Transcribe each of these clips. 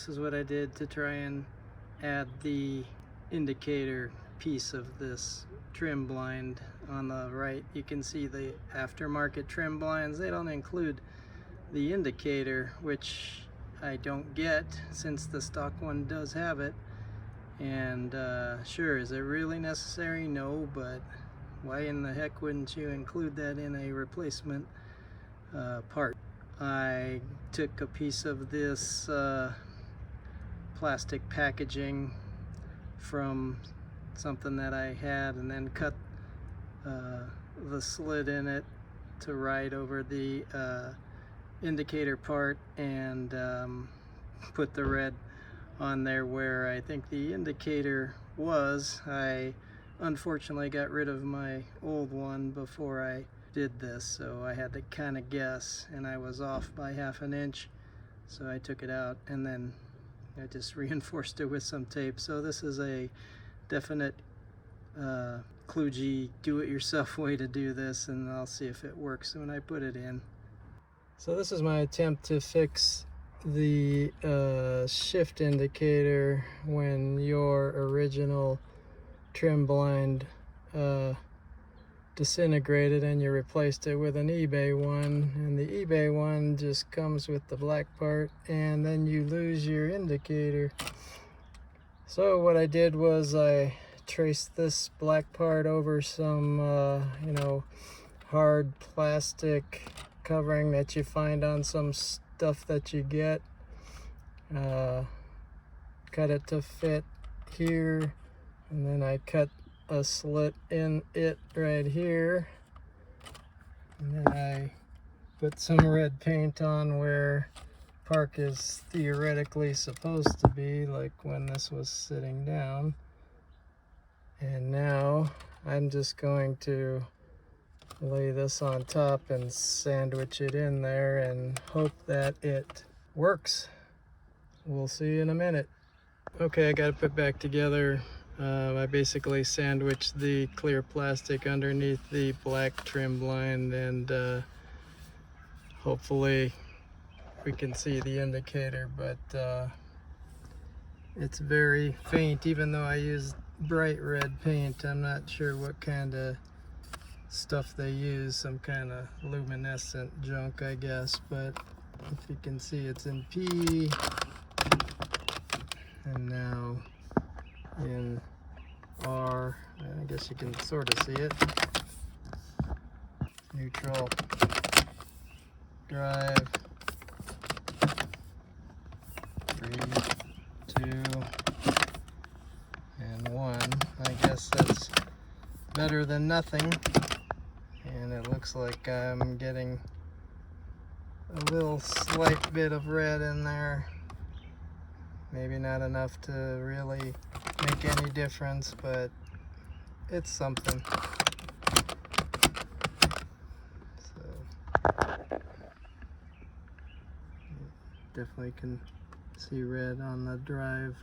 this is what I did to try and add the indicator piece of this trim blind. On the right you can see the aftermarket trim blinds. They don't include the indicator, which I don't get since the stock one does have it. And sure, is it really necessary? No, but why in the heck wouldn't you include that in a replacement part? I took a piece of this plastic packaging from something that I had and then cut the slit in it to ride over the indicator part, and put the red on there where I think the indicator was. I unfortunately got rid of my old one before I did this, so I had to kind of guess, and I was off by ½ an inch, so I took it out and then I just reinforced it with some tape. So this is a definite kludgy do-it-yourself way to do this, and I'll see if it works when I put it in. So this is my attempt to fix the shift indicator when your original trim blind disintegrated and you replaced it with an eBay one, and the eBay one just comes with the black part and then you lose your indicator. So what I did was I traced this black part over some you know, hard plastic covering that you find on some stuff that you get. Cut it to fit here, and then I cut a slit in it right here, and then I put some red paint on where park is theoretically supposed to be, like when this was sitting down. And now I'm just going to lay this on top and sandwich it in there and hope that it works. We'll see in a minute. Okay, I got it put back together. I basically sandwiched the clear plastic underneath the black trim blind, and hopefully we can see the indicator, but it's very faint. Even though I used bright red paint, I'm not sure what kind of stuff they use, some kind of luminescent junk, I guess. But if you can see, it's in P, and now in R. I guess you can sort of see it. Neutral, drive, 3, 2, and 1. I guess that's better than nothing. And it looks like I'm getting a little slight bit of red in there. Maybe not enough to really make any difference, but it's something. So definitely can see red on the drive.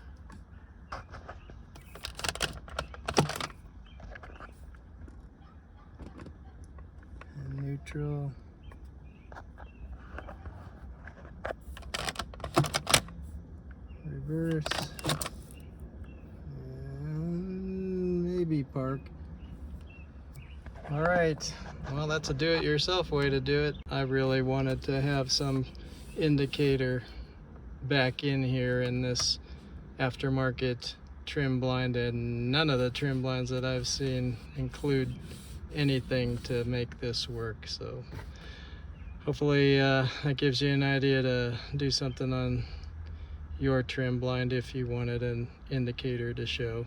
And neutral. Reverse, and maybe park. All right, well, that's a do-it-yourself way to do it. I really wanted to have some indicator back in here in this aftermarket trim blind, and none of the trim blinds that I've seen include anything to make this work. So hopefully that gives you an idea to do something on your trim blind if you wanted an indicator to show.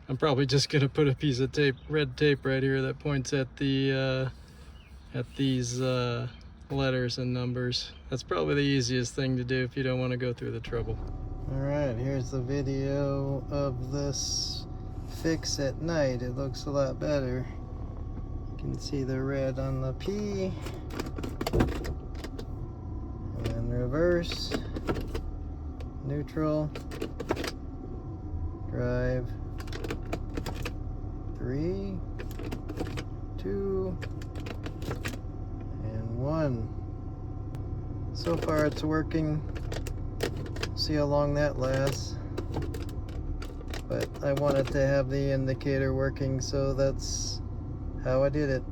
I'm probably just gonna put a piece of tape, red tape right here that points at the at these letters and numbers. That's probably the easiest thing to do if you don't want to go through the trouble. All right, here's the video of this fix at night. It looks a lot better. You can see the red on the P, and reverse, neutral, drive, 3, 2, and 1. So far it's working See how long that lasts. But I wanted to have the indicator working, so that's how I did it.